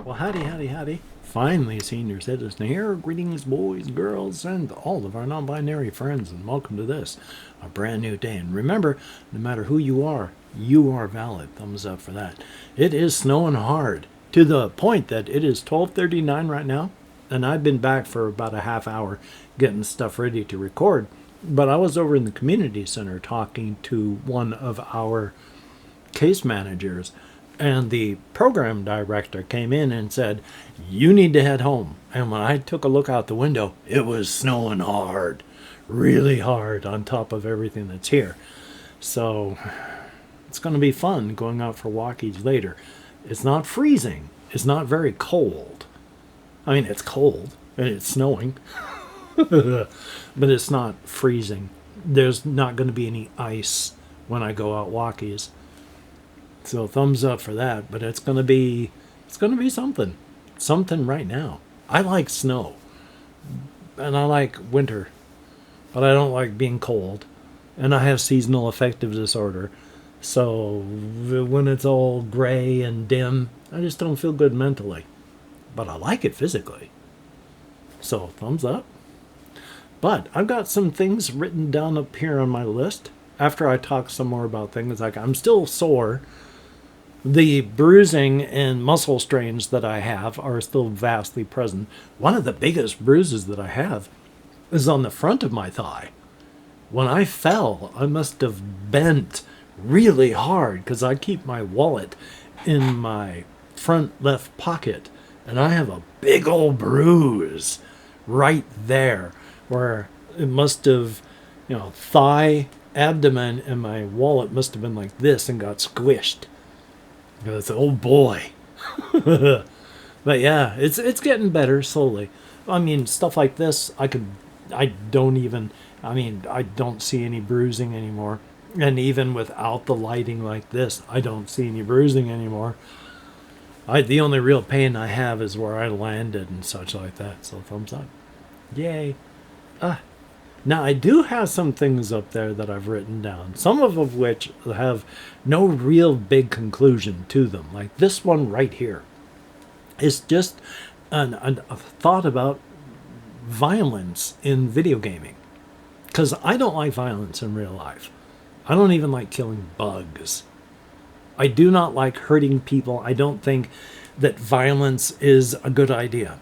Well, howdy, howdy, howdy. Finally, senior citizen here. Greetings, boys, girls, and all of our non binary friends, and welcome to this, a brand new day. And remember, no matter who you are valid. Thumbs up for that. It is snowing hard to the point that it is 12:39 right now, and I've been back for about a half hour getting stuff ready to record. But I was over in the community center talking to one of our case managers, and the program director came in and said, "You need to head home." And when I took a look out the window, it was snowing hard, really hard, on top of everything that's here. So it's going to be fun going out for walkies later. It's not freezing. It's not very cold. I mean, it's cold and it's snowing, but it's not freezing. There's not going to be any ice when I go out walkies. So thumbs up for that, but it's gonna be something right now. I like snow, and I like winter, but I don't like being cold, and I have seasonal affective disorder. So when it's all gray and dim, I just don't feel good mentally, but I like it physically. So thumbs up. But I've got some things written down up here on my list. After I talk some more about things, like I'm still sore. The bruising and muscle strains that I have are still vastly present. One of the biggest bruises that I have is on the front of my thigh. When I fell, I must have bent really hard because I keep my wallet in my front left pocket, and I have a big old bruise right there where it must have, thigh, abdomen, and my wallet must have been like this and got squished. It's oh boy. But yeah, it's getting better slowly. I mean, stuff like this, I don't see any bruising anymore. And even without the lighting like this, I don't see any bruising anymore. The only real pain I have is where I landed and such like that. So thumbs up. Yay. Now, I do have some things up there that I've written down, some of which have no real big conclusion to them. Like this one right here. It's just a thought about violence in video gaming. Because I don't like violence in real life. I don't even like killing bugs. I do not like hurting people. I don't think that violence is a good idea.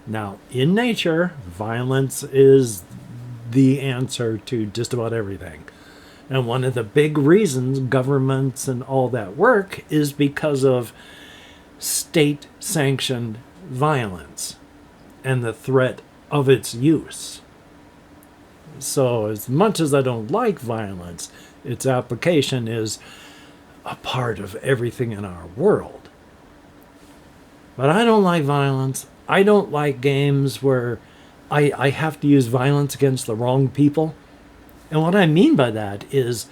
Now, in nature, violence is the answer to just about everything. And one of the big reasons governments and all that work is because of state-sanctioned violence and the threat of its use. So as much as I don't like violence, its application is a part of everything in our world. But I don't like violence. I don't like games where I have to use violence against the wrong people. And what I mean by that is,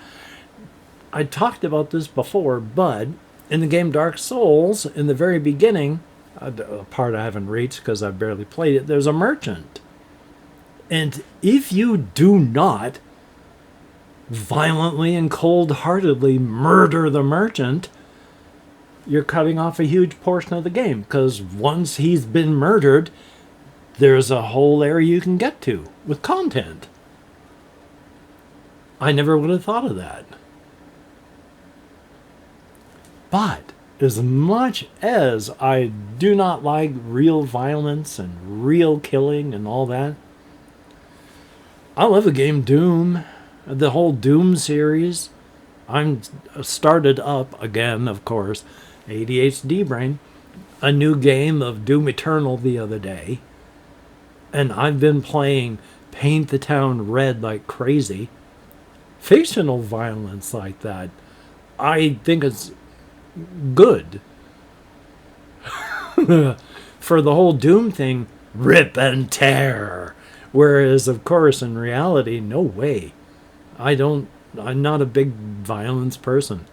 I talked about this before, but in the game Dark Souls, in the very beginning, a part I haven't reached because I barely played it, there's a merchant. And if you do not violently and cold-heartedly murder the merchant, you're cutting off a huge portion of the game, because once he's been murdered, there's a whole area you can get to with content. I never would have thought of that. But as much as I do not like real violence and real killing and all that, I love the game Doom, the whole Doom series. I'm started up again, of course, ADHD brain, a new game of Doom Eternal the other day. And I've been playing Paint the Town Red like crazy. Fictional violence like that, I think it's good. For the whole Doom thing, rip and tear. Whereas, of course, in reality, no way. I'm not a big violence person.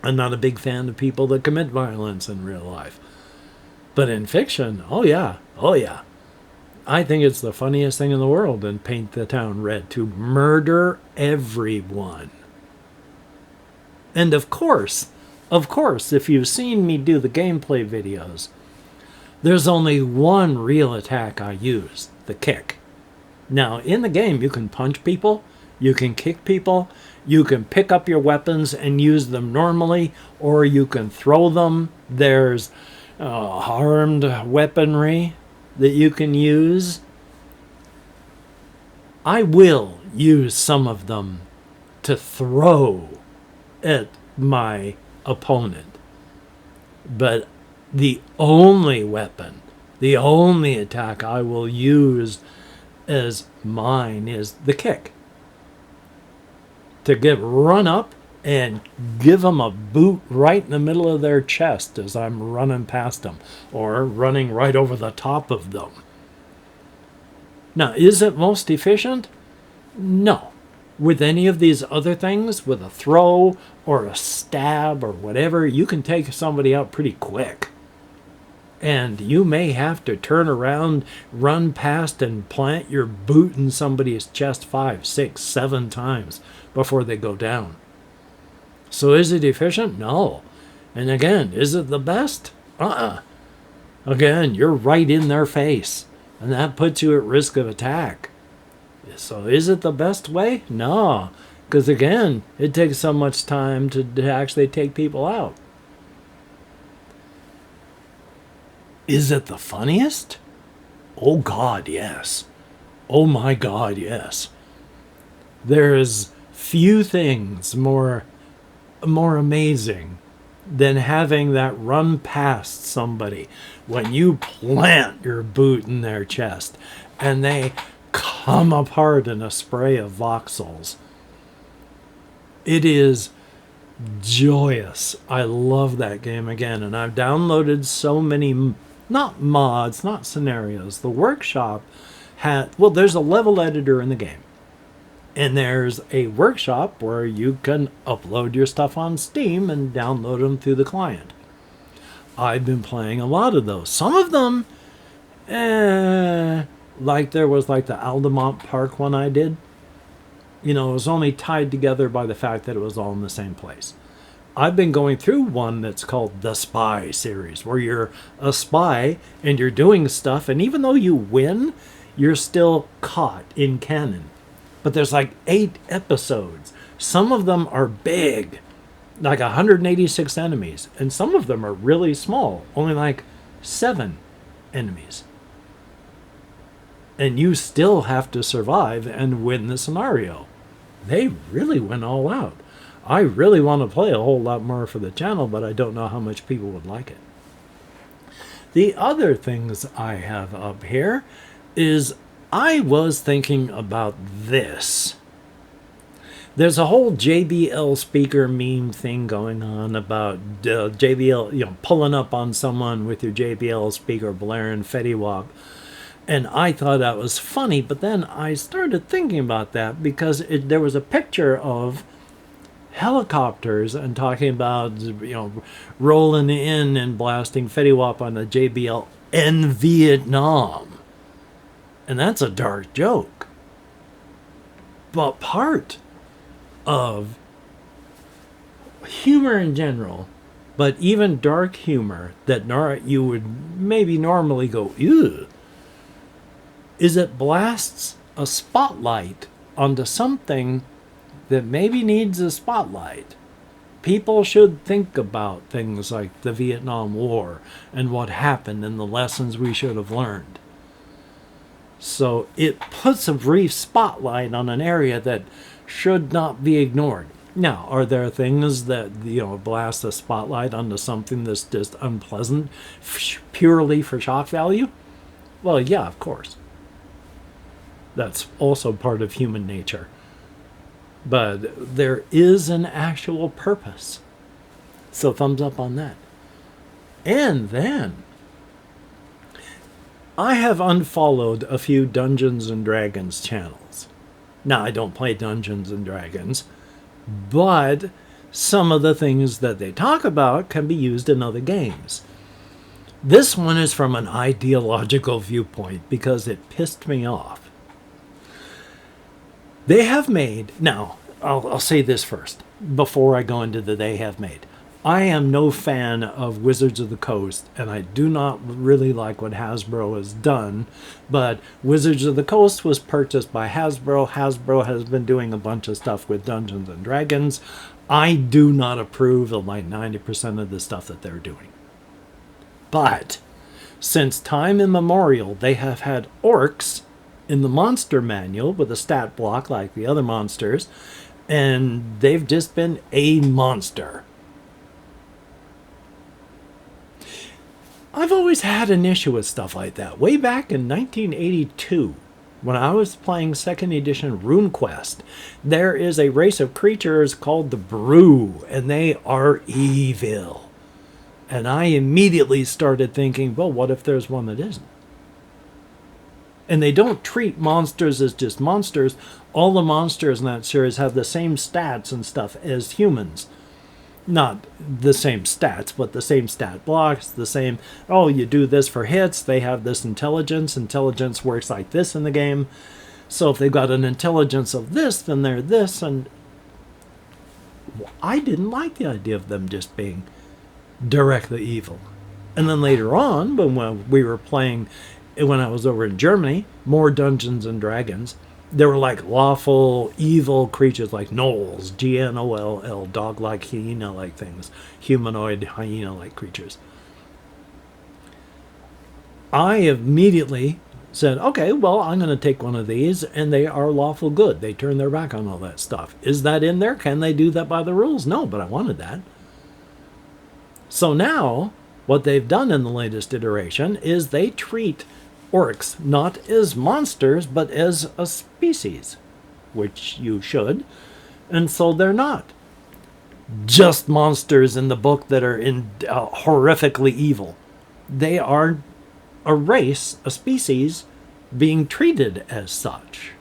I'm not a big fan of people that commit violence in real life. But in fiction, oh yeah. I think it's the funniest thing in the world in Paint the Town Red to murder everyone. And of course, if you've seen me do the gameplay videos, There's only one real attack I use, the kick. Now, in the game, you can punch people, you can kick people, you can pick up your weapons and use them normally, or you can throw them. There's harmed weaponry that you can use. I will use some of them to throw at my opponent. But the only weapon, the only attack I will use as mine is the kick. To run up and give them a boot right in the middle of their chest as I'm running past them, or running right over the top of them. Now, is it most efficient? No. With any of these other things, with a throw or a stab or whatever, you can take somebody out pretty quick. And you may have to turn around, run past, and plant your boot in somebody's chest 5, 6, 7 times before they go down. So is it efficient? No. And again, is it the best? Again, you're right in their face, and that puts you at risk of attack. So is it the best way? No. Because again, it takes so much time to actually take people out. Is it the funniest? Oh God, yes. Oh my God, yes. There's few things more amazing than having that run past somebody when you plant your boot in their chest and they come apart in a spray of voxels. It is joyous. I love that game again, and I've downloaded so many, not mods, not scenarios. The workshop there's a level editor in the game. And there's a workshop where you can upload your stuff on Steam and download them through the client. I've been playing a lot of those. Some of them, like there was like the Altamont Park one I did. It was only tied together by the fact that it was all in the same place. I've been going through one that's called the Spy series, where you're a spy and you're doing stuff, and even though you win, you're still caught in canon. But there's like 8 episodes. Some of them are big, like 186 enemies, and some of them are really small, only like 7 enemies. And you still have to survive and win the scenario. They really went all out. I really want to play a whole lot more for the channel, but I don't know how much people would like it. The other things I have up here is I was thinking about this. There's a whole JBL speaker meme thing going on about JBL, pulling up on someone with your JBL speaker blaring Fetty Wap. And I thought that was funny, but then I started thinking about that because there was a picture of helicopters and talking about, rolling in and blasting Fetty Wap on the JBL in Vietnam. And that's a dark joke. But part of humor in general, but even dark humor that you would maybe normally go, ew, is it blasts a spotlight onto something that maybe needs a spotlight. People should think about things like the Vietnam War and what happened and the lessons we should have learned. So it puts a brief spotlight on an area that should not be ignored. Now, are there things that, blast a spotlight onto something that's just unpleasant purely for shock value? Well, yeah, of course. That's also part of human nature. But there is an actual purpose. So thumbs up on that. And then I have unfollowed a few Dungeons and Dragons channels. Now, I don't play Dungeons and Dragons, but some of the things that they talk about can be used in other games. This one is from an ideological viewpoint because it pissed me off. They have made, now, I'll say this first, before I go into the they have made. I am no fan of Wizards of the Coast, and I do not really like what Hasbro has done. But Wizards of the Coast was purchased by Hasbro. Hasbro has been doing a bunch of stuff with Dungeons and Dragons. I do not approve of like 90% of the stuff that they're doing. But since time immemorial, they have had orcs in the monster manual with a stat block like the other monsters, and they've just been a monster. I've always had an issue with stuff like that. Way back in 1982, when I was playing 2nd edition RuneQuest, there is a race of creatures called the Brew, and they are evil. And I immediately started thinking, well, what if there's one that isn't? And they don't treat monsters as just monsters. All the monsters in that series have the same stats and stuff as humans. Not the same stats, but the same stat blocks, the same, oh, you do this for hits, they have this intelligence. Intelligence works like this in the game. So if they've got an intelligence of this, then they're this. And I didn't like the idea of them just being directly evil. And then later on, when we were playing, when I was over in Germany, more Dungeons and Dragons, there were like lawful evil creatures like gnolls, Gnoll, dog-like, hyena-like things, humanoid hyena-like creatures. I immediately said, okay, well, I'm going to take one of these, and they are lawful good. They turn their back on all that stuff. Is that in there? Can they do that by the rules? No, but I wanted that. So now, what they've done in the latest iteration is they treat orcs not as monsters, but as a species, which you should. And so they're not just monsters in the book that are horrifically evil. They are a race, a species, being treated as such.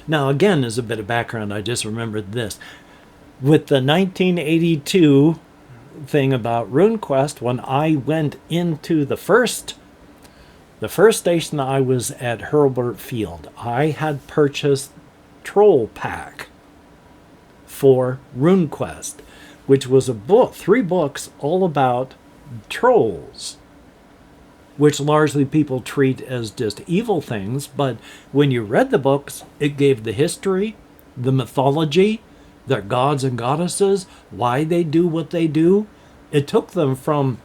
Now, again, as a bit of background, I just remembered this. With the 1982 thing about RuneQuest, when I went into the first station, I was at Hurlburt Field. I had purchased Troll Pack for RuneQuest, which was a book, 3 books all about trolls, which largely people treat as just evil things. But when you read the books, it gave the history, the mythology, their gods and goddesses, why they do what they do. It took them from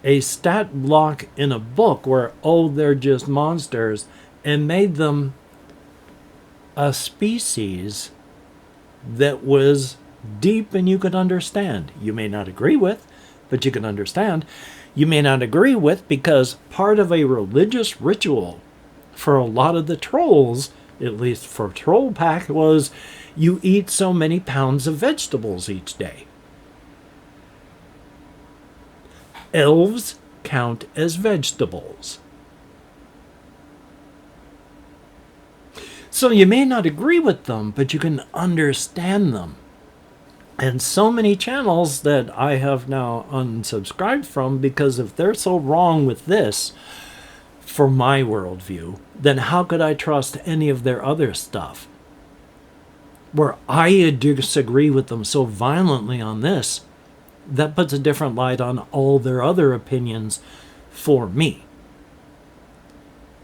a stat block in a book where, oh, they're just monsters, and made them a species that was deep and you could understand. You may not agree with, but you can understand. You may not agree with because part of a religious ritual for a lot of the trolls, at least for Troll Pack, was you eat so many pounds of vegetables each day. Elves count as vegetables. So you may not agree with them, but you can understand them. And so many channels that I have now unsubscribed from, because if they're so wrong with this, for my worldview, then how could I trust any of their other stuff? Where I disagree with them so violently on this, that puts a different light on all their other opinions for me.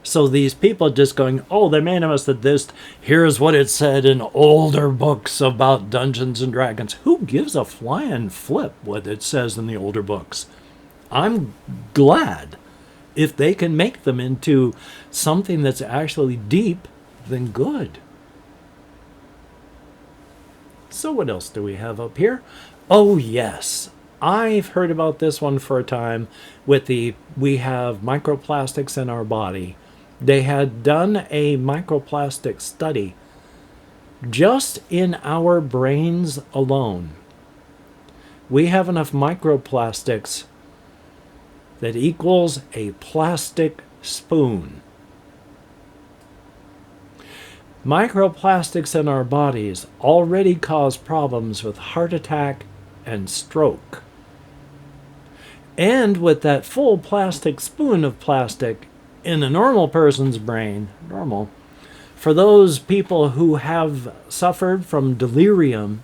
So these people just going, oh, they made us that this, here's what it said in older books about Dungeons and Dragons. Who gives a flying flip what it says in the older books? I'm glad if they can make them into something that's actually deep, then good. So what else do we have up here? Oh, yes. I've heard about this one for a time with we have microplastics in our body. They had done a microplastic study just in our brains alone. We have enough microplastics that equals a plastic spoon. Microplastics in our bodies already cause problems with heart attack and stroke. And with that full plastic spoon of plastic in a normal person's brain, for those people who have suffered from delirium,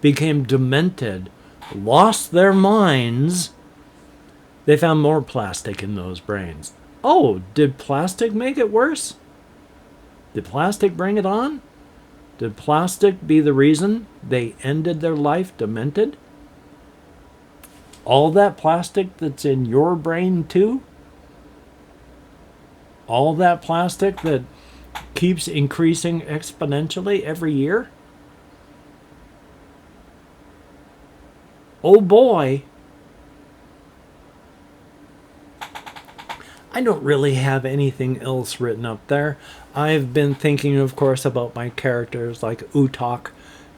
became demented, lost their minds. They found more plastic in those brains. Oh, did plastic make it worse? Did plastic bring it on? Did plastic be the reason they ended their life demented? All that plastic that's in your brain too? All that plastic that keeps increasing exponentially every year? Oh boy. I don't really have anything else written up there. I've been thinking, of course, about my characters like Utok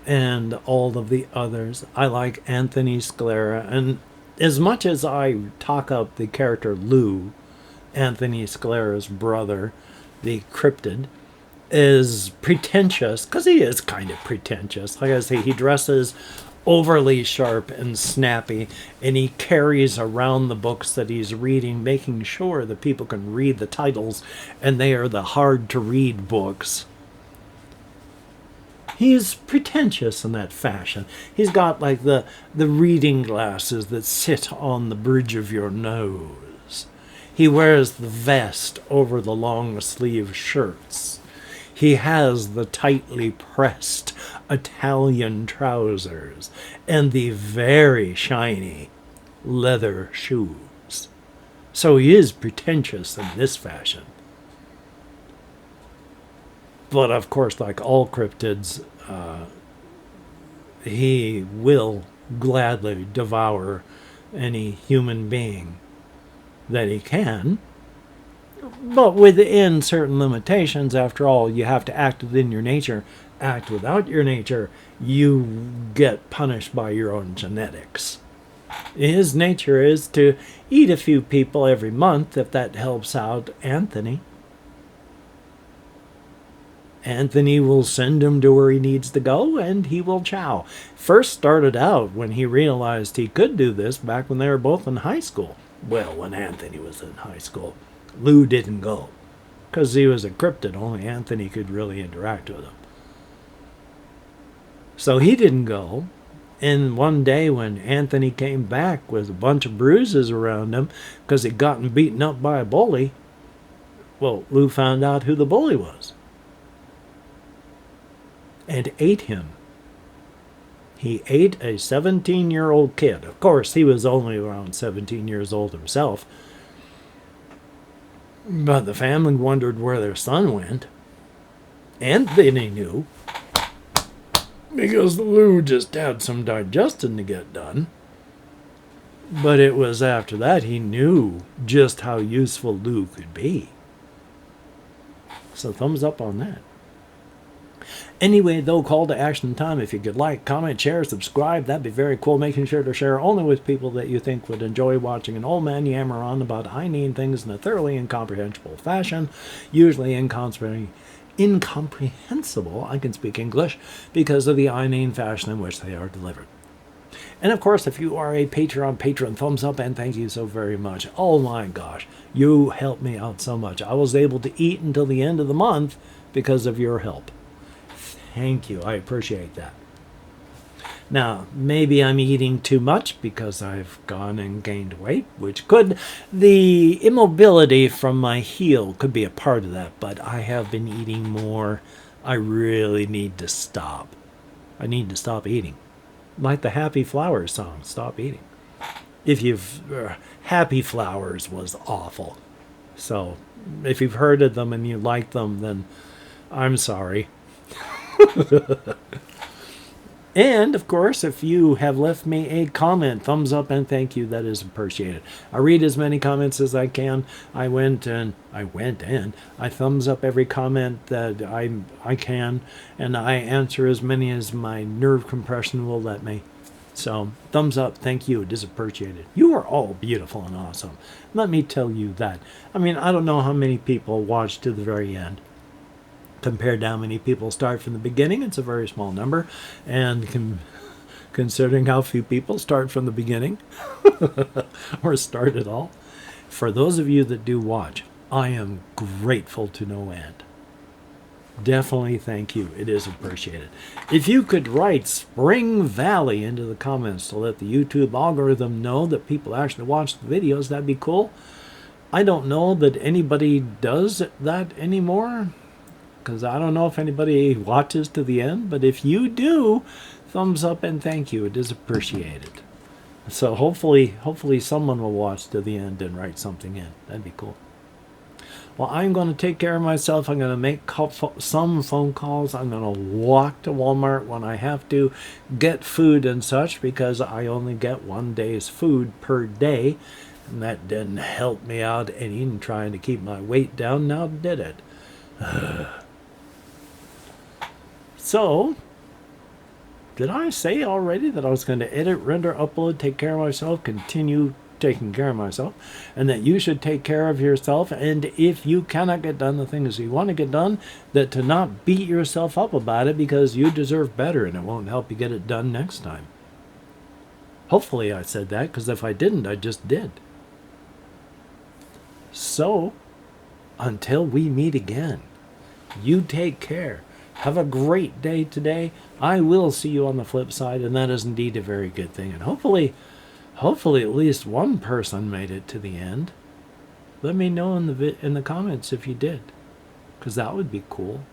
and all of the others. I like Anthony Sclera, and as much as I talk up the character Lou, Anthony Sclera's brother, the cryptid, is pretentious, because he is kind of pretentious. Like I say, he dresses overly sharp and snappy, and he carries around the books that he's reading, making sure that people can read the titles, and they are the hard-to-read books. He's pretentious in that fashion. He's got like the reading glasses that sit on the bridge of your nose. He wears the vest over the long sleeve shirts. He has the tightly pressed Italian trousers and the very shiny leather shoes. So he is pretentious in this fashion. But of course, like all cryptids, he will gladly devour any human being that he can. But within certain limitations. After all, you have to act within your nature. Act without your nature, you get punished by your own genetics. His nature is to eat a few people every month, if that helps out Anthony. Anthony will send him to where he needs to go, and he will chow. First started out when he realized he could do this back when they were both in high school. Well, when Anthony was in high school. Lou didn't go, because he was a cryptid. Only Anthony could really interact with him. So he didn't go. And one day when Anthony came back with a bunch of bruises around him because he'd gotten beaten up by a bully, well, Lou found out who the bully was and ate him. He ate a 17-year-old kid. Of course, he was only around 17 years old himself. But the family wondered where their son went. Anthony knew, because Lou just had some digesting to get done. But it was after that he knew just how useful Lou could be. So thumbs up on that. Anyway, though, call to action time. If you could like, comment, share, subscribe, that'd be very cool. Making sure to share only with people that you think would enjoy watching an old man yammer on about inane things in a thoroughly incomprehensible fashion, usually incomprehensible, I can speak English, because of the inane fashion in which they are delivered. And of course, if you are a Patreon patron, thumbs up and thank you so very much. Oh my gosh, you helped me out so much. I was able to eat until the end of the month because of your help. Thank you. I appreciate that. Now, maybe I'm eating too much because I've gone and gained weight, which could, the immobility from my heel could be a part of that, but I have been eating more. I really need to stop. I need to stop eating. Like the Happy Flowers song, Stop Eating. If you've, Happy Flowers was awful. So, if you've heard of them and you like them, then I'm sorry. And, of course, if you have left me a comment, thumbs up and thank you. That is appreciated. I read as many comments as I can. I thumbs up every comment that I can, and I answer as many as my nerve compression will let me. So, thumbs up, thank you. It is appreciated. You are all beautiful and awesome. Let me tell you that. I mean, I don't know how many people watch to the very end. Compared to how many people start from the beginning, it's a very small number. And considering how few people start from the beginning, or start at all, for those of you that do watch, I am grateful to no end. Definitely thank you. It is appreciated. If you could write Spring Valley into the comments to let the YouTube algorithm know that people actually watch the videos, that'd be cool. I don't know that anybody does that anymore, because I don't know if anybody watches to the end, but if you do, thumbs up and thank you. It is appreciated. So hopefully someone will watch to the end and write something in. That'd be cool. Well, I'm going to take care of myself. I'm going to make some phone calls. I'm going to walk to Walmart when I have to get food and such, because I only get 1 day's food per day. And that didn't help me out any in trying to keep my weight down. Now did it? So, did I say already that I was going to edit, render, upload, take care of myself, continue taking care of myself, and that you should take care of yourself, and if you cannot get done the things you want to get done, that to not beat yourself up about it, because you deserve better and it won't help you get it done next time. Hopefully I said that, because if I didn't, I just did. So, until we meet again, you take care. Have a great day today. I will see you on the flip side, and that is indeed a very good thing. And hopefully at least one person made it to the end. Let me know in the comments if you did, because that would be cool.